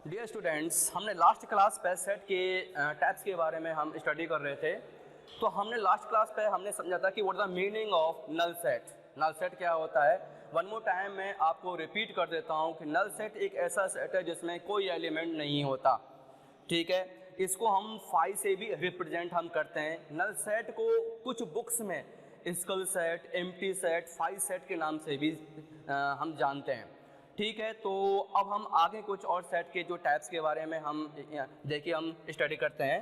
Dear students, हमने last class पे set के टाइप्स के बारे में हम स्टडी कर रहे थे। तो हमने लास्ट क्लास पे हमने समझा था कि what is the meaning of null set. Null set क्या होता है, वन मोर टाइम मैं आपको रिपीट कर देता हूँ कि नल सेट एक ऐसा सेट है जिसमें कोई एलिमेंट नहीं होता। ठीक है, इसको हम फाइव से भी रिप्रेजेंट हम करते हैं। नल सेट को कुछ बुक्स में स्कल set, empty set, void set के नाम से भी हम जानते हैं। ठीक है, तो अब हम आगे कुछ और सेट के जो टाइप्स के बारे में हम देखिए हम स्टडी करते हैं।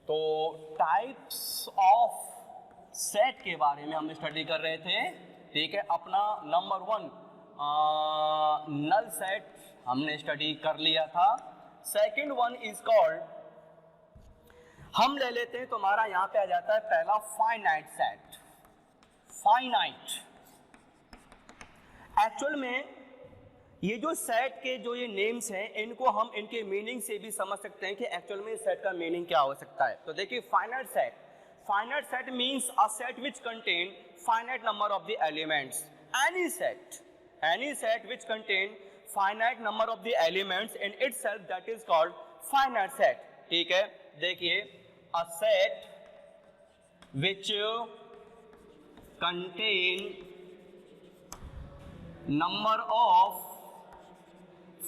तो टाइप्स ऑफ सेट के बारे में हम स्टडी कर रहे थे। ठीक है, अपना नंबर 1 नल सेट हमने स्टडी कर लिया था। सेकंड वन इज कॉल्ड, हम ले लेते हैं तो हमारा यहाँ पे आ जाता है पहला फाइनाइट सेट। फाइनाइट एक्चुअल में ये जो सेट के जो ये नेम्स हैं, इनको हम इनके मीनिंग से भी समझ सकते हैं कि एक्चुअल में सेट का मीनिंग क्या हो सकता है। तो देखिए finite set means a set which contain finite number of the elements. Any set which contain finite number of the elements in itself, that is called finite set. ठीक है, देखिए a set which contain number of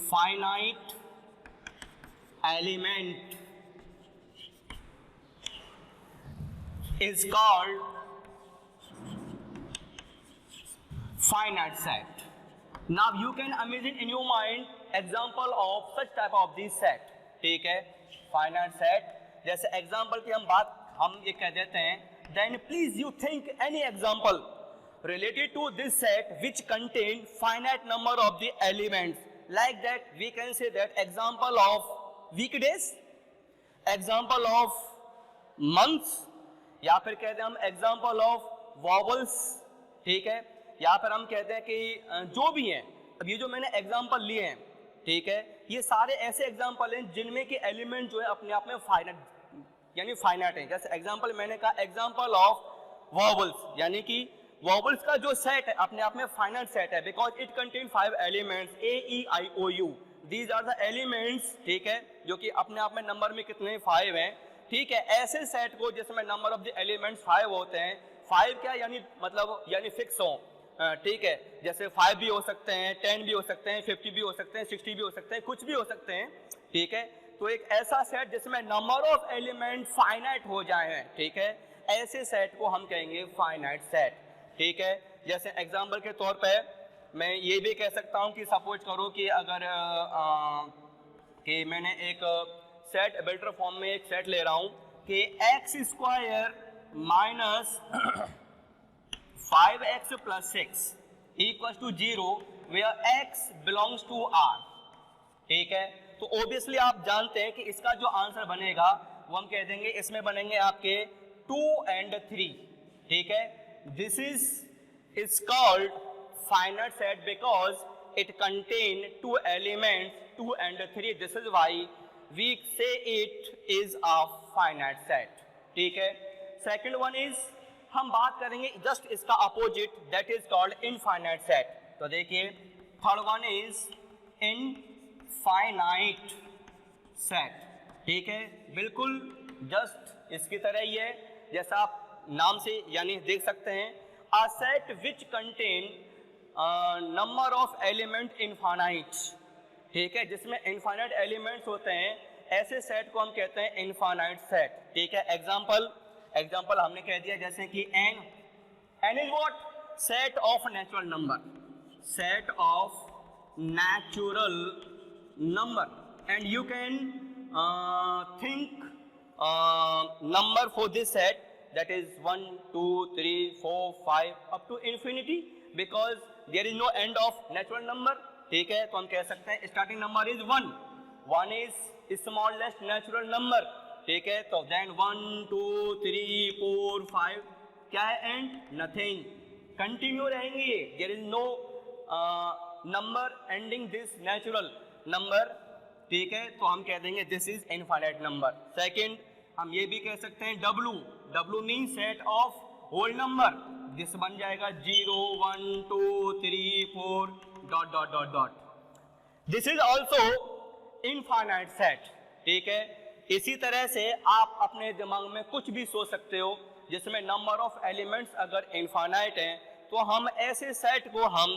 finite element is called finite set. Now you can imagine in your mind example of such type of this set. ठीक है, finite set जैसे example की हम ये कह देते हैं, then please you think any example related to this set which contain finite number of the elements. Like that we can say that example of weekdays, example of months, या फिर कहते हैं हम example of vowels। ठीक है, या फिर हम कहते हैं कि जो भी हैं, अब ये जो मैंने example लिए हैं, ठीक है, ये सारे ऐसे example हैं जिनमें कि element जो है अपने आप में finite यानी finite है। जैसे example मैंने कहा example of vowels, यानी कि वॉवल्स का जो सेट है अपने आप में फाइनाइट सेट है, because it contain 5 elements AEIOU, these are the elements. ठीक है, जो कि अपने आप में नंबर में कितने 5 हैं। ठीक है, ऐसे सेट को जिसमें नंबर ऑफ द एलिमेंट्स 5 होते हैं, 5 क्या यानी मतलब यानी फिक्स हो। ठीक है, जैसे 5 भी हो सकते हैं, 10 भी हो सकते हैं, 50 भी हो सकते हैं, 60 भी हो सकते हैं, कुछ भी हो सकते हैं। ठीक है, तो एक ऐसा सेट जिसमें नंबर ऑफ एलिमेंट फाइनाइट हो जाए हैं, ठीक है, ऐसे सेट को हम कहेंगे फाइनाइट सेट। ठीक है, जैसे एग्जाम्पल के तौर पे मैं ये भी कह सकता हूँ कि सपोज करो कि अगर कि मैंने एक सेट बेल्टर फॉर्म में एक सेट ले रहा हूँ कि x² minus 5x + 6 = 0 where x belongs to R। ठीक है, तो ऑब्वियसली आप जानते हैं कि इसका जो आंसर बनेगा वो हम कह देंगे, इसमें बनेंगे आपके 2 और 3। ठीक है, this is called finite set because it contain 2 elements 2 and 3. This is why we say it is a finite set. ठीक है, second one is हम बात करेंगे जस्ट इसका opposite, that is called infinite set. तो देखिए third one is infinite set. ठीक है, बिल्कुल जस्ट इसकी तरह ही है, जैसा आप नाम से यानी देख सकते हैं, a set which contain number of element infinite। ठीक है, जिसमें infinite elements होते हैं, ऐसे सेट को हम कहते हैं infinite set। ठीक है, एग्जाम्पल हमने कह दिया जैसे कि n is what? Set of natural number, set of natural number, and you can think number for this set, that is 1 2 3 4 5 up to infinity, because there is no end of natural number। ठीक है, तो हम कह सकते हैं starting number is 1 is smallest natural number। ठीक है, तो then 1 2 3 4 5 क्या है, end nothing, कंटिन्यू रहेंगे ये, there is no number ending this natural number। ठीक है, तो हम कह देंगे this is infinite number। Second हम ये भी कह सकते हैं W mean set of whole number, this बन जाएगा 0 1 2 3 4 ... This is also infinite set, ठीक है। इसी तरह से आप अपने दिमाग में कुछ भी सोच सकते हो जिसमें नंबर ऑफ एलिमेंट्स अगर इनफाइनाइट हैं तो हम ऐसे सेट को हम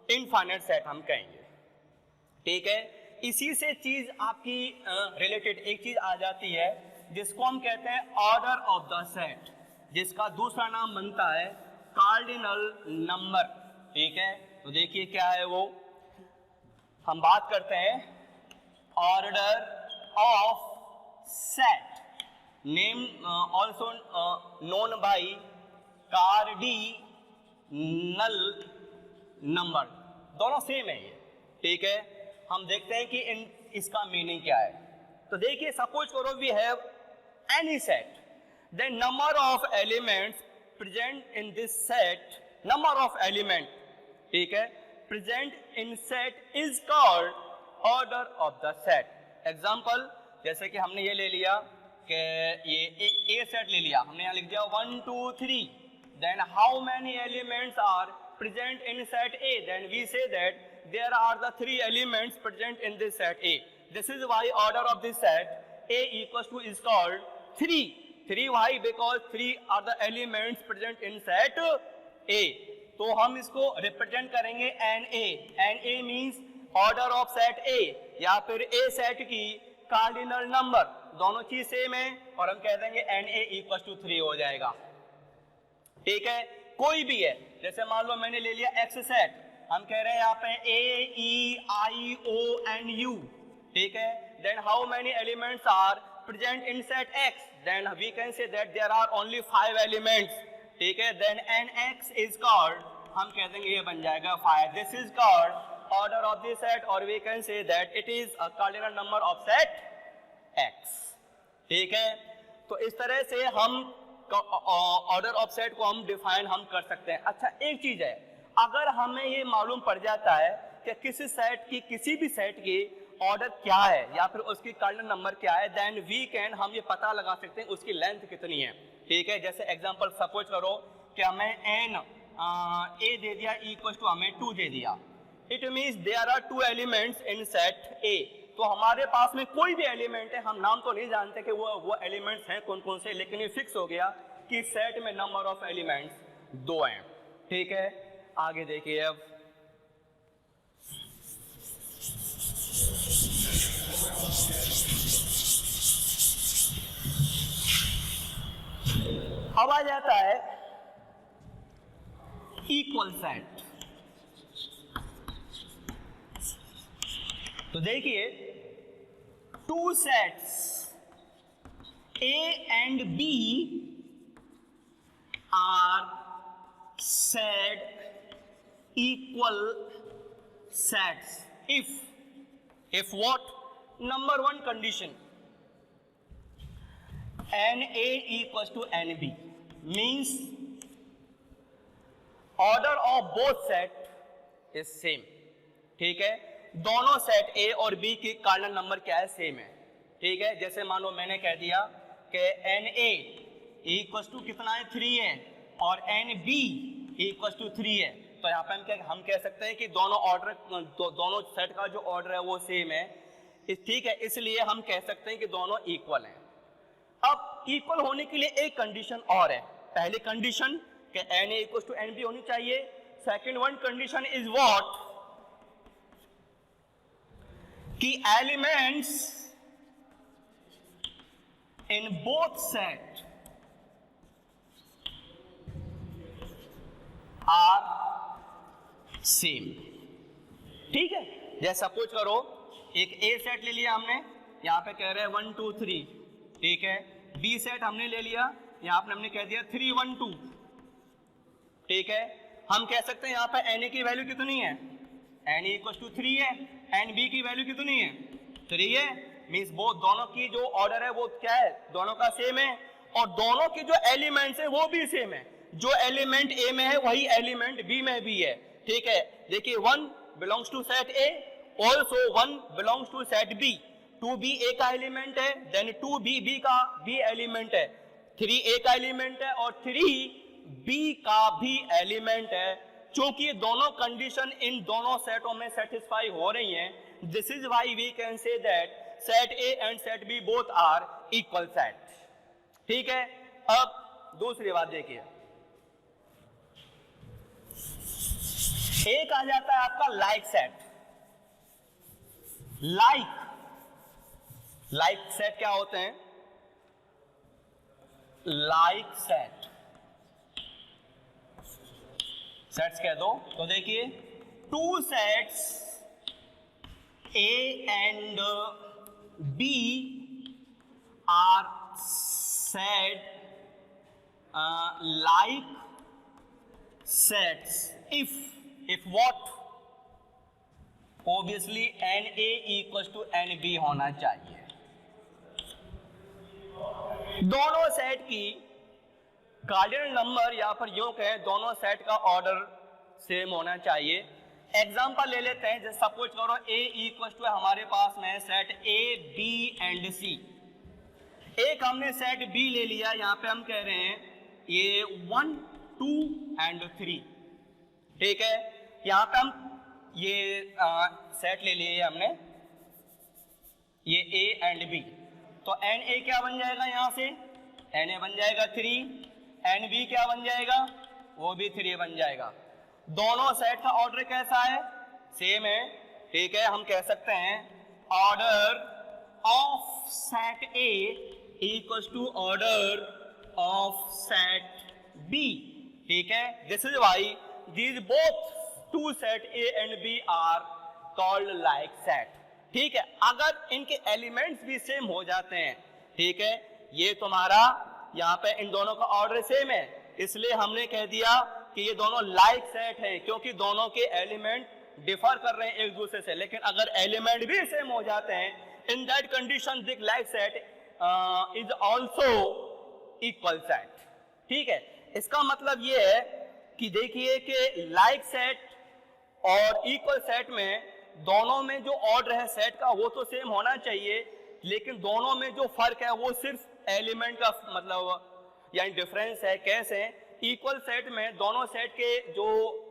इनफाइनाइट सेट हम कहेंगे, ठीक है। इसी से चीज आपकी रिलेटेड एक चीज आ जाती है जिसको हम कहते हैं ऑर्डर ऑफ द सेट, जिसका दूसरा नाम बनता है कार्डिनल नंबर, ठीक है। तो देखिए क्या है वो, हम बात करते हैं order of set, name also known by cardinal number, दोनों सेम है ये, ठीक है। हम देखते हैं कि इसका मीनिंग क्या है। तो देखिए सपोज करो we have any set, then number of elements present in this set, number of element, ठीक है, present in set is called order of the set. Example जैसे कि हमने ये ले लिया कि ये ए सेट ले लिया, हमने यहाँ लिख दिया 1 2 3, then how many elements are present in set A, then we say that there are the 3 elements present in this set A. This is why order of this set A equals to is called 3. 3 why? Because 3 are the elements present in set A. तो हम इसको represent करेंगे NA. NA means order of set A या फिर A set की cardinal number, दोनों चीज same है और हम कह देंगे NA equals to 3 हो जाएगा, ठीक है। कोई भी है, जैसे मान लो मैंने ले लिया X सेट, हम कह रहे हैं यहाँ पे A E I O and U, ठीक है। Then how many elements are present in set X? Then we can say that there are only 5 elements, ठीक है। Then NX is called, हम कह देंगे ये बन जाएगा 5. This is called order of the set, or we can say that it is a cardinal number of set X, ठीक है। तो इस तरह से हम ऑर्डर ऑफ सेट को हम डिफाइन हम कर सकते हैं। अच्छा एक चीज है, अगर हमें ये मालूम पड़ जाता है कि किसी सेट की किसी भी सेट की ऑर्डर क्या है या फिर उसकी कार्डिनल नंबर क्या है, देन वी कैन, हम ये पता लगा सकते हैं उसकी लेंथ कितनी है, ठीक है। जैसे एग्जांपल सपोज करो कि हमें n a दे दिया इक्वल टू हमें 2 दे दिया, it means there are 2 elements in set A। तो हमारे पास में कोई भी एलिमेंट है, हम नाम तो नहीं जानते कि वो एलिमेंट्स हैं कौन कौन से, लेकिन ये फिक्स हो गया कि सेट में नंबर ऑफ एलिमेंट्स 2 हैं, ठीक है। आगे देखिए अब आ जाता है इक्वल सेट। तो देखिए 2 sets A and B are said equal sets if what? Number 1 condition, NA equals to NB means order of both set is same, ठीक है। दोनों सेट A और B की कार्डिनल नंबर क्या है, सेम है, ठीक है। जैसे मानो मैंने कह दिया कि NA इक्वल्स टू कितना है 3 है और NB इक्वल्स टू 3 है, तो यहाँ पे हम कह सकते हैं कि दोनों ऑर्डर दोनों सेट का जो ऑर्डर है वो सेम है, ठीक है। इसलिए हम कह सकते हैं कि दोनों इक्वल हैं। अब इक्वल होने के लिए एक कंडीशन और है। पहली कंडीशन कि NA इक्वल्स टू NB होनी चाहिए। Second one condition is what, कि elements in both set are same, ठीक है। जैसे सपोज करो एक A सेट ले लिया हमने, यहाँ पे कह रहे हैं 1 2 3, ठीक है। B सेट हमने ले लिया, यहाँ पे हमने कह दिया 3 1 2, ठीक है। हम कह सकते हैं यहाँ पे NA की वैल्यू कितनी है, NA इक्वल टू 3 है, NB की वैल्यू कितनी है 3 है, मींस वो दोनों की जो ऑर्डर है वो क्या है, दोनों का सेम है और दोनों के जो एलिमेंट्स है वो भी सेम है। जो एलिमेंट A में है वही एलिमेंट B में भी है, ठीक है। देखिए 1 belongs to set A, also 1 belongs to set B। 2B A का एलिमेंट है, देन 2B B का भी एलिमेंट है, 3A का एलिमेंट है और 3B का भी एलिमेंट है। चूंकि दोनों कंडीशन इन दोनों सेटों में सेटिस्फाई हो रही हैं, this is why we can say that set A and set B both are equal set. ठीक है, अब दूसरी बात देखिए, एक आ जाता है आपका लाइक सेट। लाइक सेट क्या होते हैं? लाइक सेट्स कह दो तो देखिए, two sets A and B are set like sets if what? Obviously NA equals to NB होना चाहिए। दोनों सेट की कार्डिनल नंबर या फिर यूं कहें दोनों सेट का ऑर्डर सेम होना चाहिए। एग्जांपल ले लेते हैं, जैसे सपोज करो A इक्वल्स टू हमारे पास में set A B and C। एक हमने सेट B ले लिया, यहाँ पे हम कह रहे हैं ये 1 2 एंड 3। ठीक है, यहाँ पे हम ये सेट ले लिए हमने, ये A एंड B, तो NA क्या बन जाएगा? यहाँ से NA बन जाएगा 3, NB क्या बन जाएगा? वो भी 3 बन जाएगा। दोनों सेट का ऑर्डर कैसा है? सेम है। ठीक है, हम कह सकते हैं order of set A equals to order of set B। ठीक है, this is why these both two set A and B are called like set। ठीक है, अगर इनके एलिमेंट्स भी सेम हो जाते हैं, ठीक है, ये तुम्हारा यहाँ पे इन दोनों का ऑर्डर सेम है, इसलिए हमने कह दिया कि ये दोनों लाइक सेट हैं, क्योंकि दोनों के एलिमेंट डिफर कर रहे हैं एक दूसरे से। लेकिन अगर एलिमेंट भी सेम हो जाते हैं, in that condition this like set is also equal set. ठीक है, इसका मतलब ये है कि देखिए कि लाइक सेट और इक्वल सेट में दोनों में जो ऑर्डर है सेट का वो तो सेम होना चाहिए, लेकिन दोनों में जो फर्क है वो सिर्फ एलिमेंट का मतलब यानी डिफरेंस है। कैसे? इक्वल सेट में दोनों सेट के जो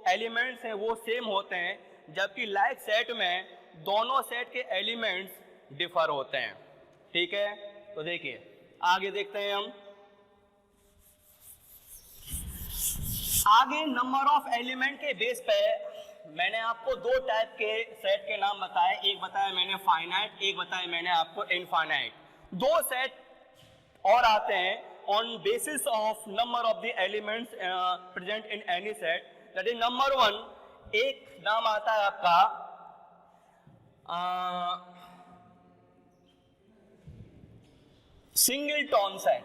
एलिमेंट्स हैं वो सेम होते हैं, जबकि लाइक सेट में दोनों सेट के एलिमेंट्स डिफर होते हैं। ठीक है, तो देखिए आगे देखते हैं हम। आगे नंबर ऑफ एलिमेंट के बेस पे मैंने आपको दो टाइप के सेट के नाम बताए, एक बताया मैंने फाइनाइट, एक बताया मैंने आपको इनफाइनाइट। दो सेट और आते हैं on basis of number of the elements present in any set. That is number 1, एक नाम आता है आपका सिंगलटन सेट।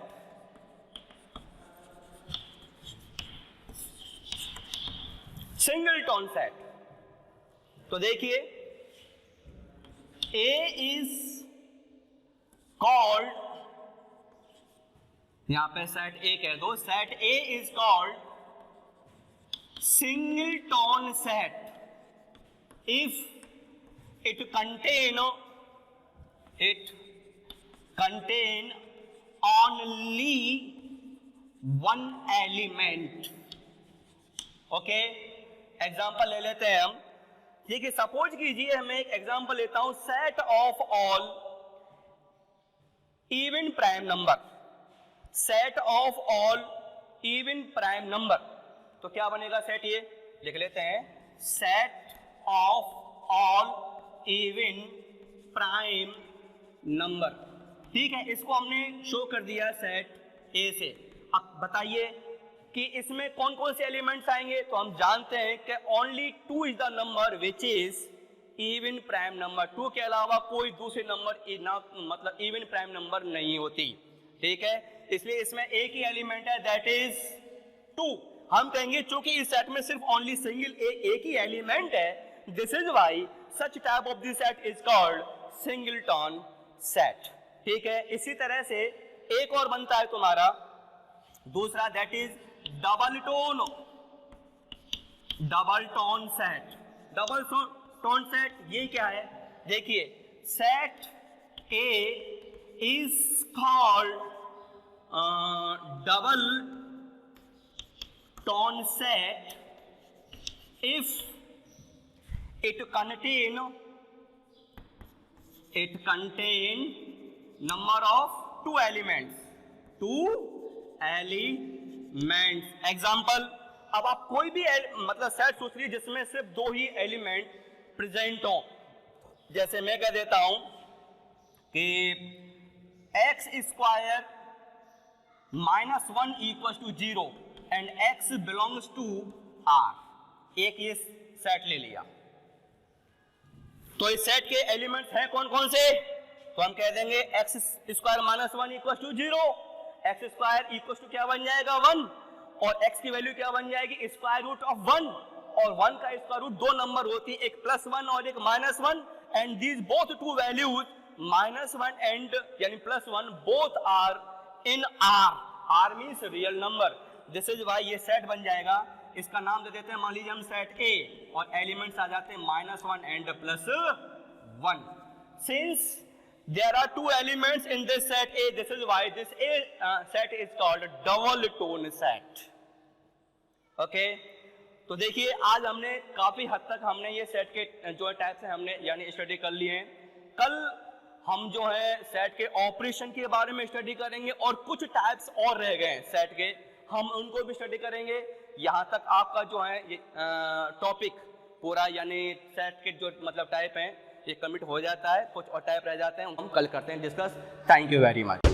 सिंगलटन सेट, तो देखिए A इज कॉल्ड, यहां पे सेट A कह दो, set A is called singleton set if it contain only one element। Okay, example ले लेते हैं हम। देखिए सपोज कीजिए, मैं एक एग्जाम्पल लेता हूं, set of all even prime number. Set of all even prime number, तो क्या बनेगा सेट? ये लिख लेते हैं, set of all even prime number. ठीक है, इसको हमने शो कर दिया सेट ए से। अब बताइए कि इसमें कौन कौन से एलिमेंट्स आएंगे? तो हम जानते हैं कि only 2 is the number which is even prime number. 2 के अलावा कोई दूसरे नंबर मतलब इवन प्राइम नंबर नहीं होती। ठीक है, इसलिए इसमें एक ही एलिमेंट है, दैट इज 2। हम कहेंगे चूंकि इस सेट में सिर्फ ओनली सिंगल एक ही एलिमेंट है, this is why such type of this set is called singleton set. ठीक है, इसी तरह से एक और बनता है तुम्हारा दूसरा, that is double tone set. Double tone set ये क्या है? देखिए set A is called double tone set if it contain it contain number of 2 elements, 2 elements. Example, अब आप कोई भी मतलब सेट सोच लीजिए जिसमें सिर्फ 2 ही एलिमेंट प्रेजेंट हो। जैसे मैं कह देता हूं कि x square -1 equal to 0 and x belongs to R. एक ये सेट ले लिया, तो इस सेट के एलिमेंट्स हैं कौन कौन से? तो हम कह देंगे x square -1 equal to 0, x square equal to क्या बन जाएगा 1, और x की वैल्यू क्या बन जाएगी स्क्वायर रूट ऑफ 1, और 1 का स्क्वायर रूट 2 नंबर होती है, एक +1 और एक -1, and these both 2 values -1 and यानी +1 both are in R। R means real number. This is why ये सेट बन जाएगा। इसका नाम दे देते हैं, मान लीजिए हम सेट A, और एलिमेंट्स आ जाते हैं -1 and +1। Since there are 2 elements in this set A, this is why this set is called double tone set। okay, तो देखिए आज हमने काफी हद तक हमने ये सेट के जो टाइप्स हैं हमने यानी स्टडी कर लिए हैं। कल हम जो है सेट के ऑपरेशन के बारे में स्टडी करेंगे, और कुछ टाइप्स और रह गए हैं सेट के, हम उनको भी स्टडी करेंगे। यहाँ तक आपका जो है ये टॉपिक पूरा यानी सेट के जो मतलब टाइप हैं ये कमिट हो जाता है, कुछ और टाइप रह जाते हैं, हम कल करते हैं discuss. Thank you very much.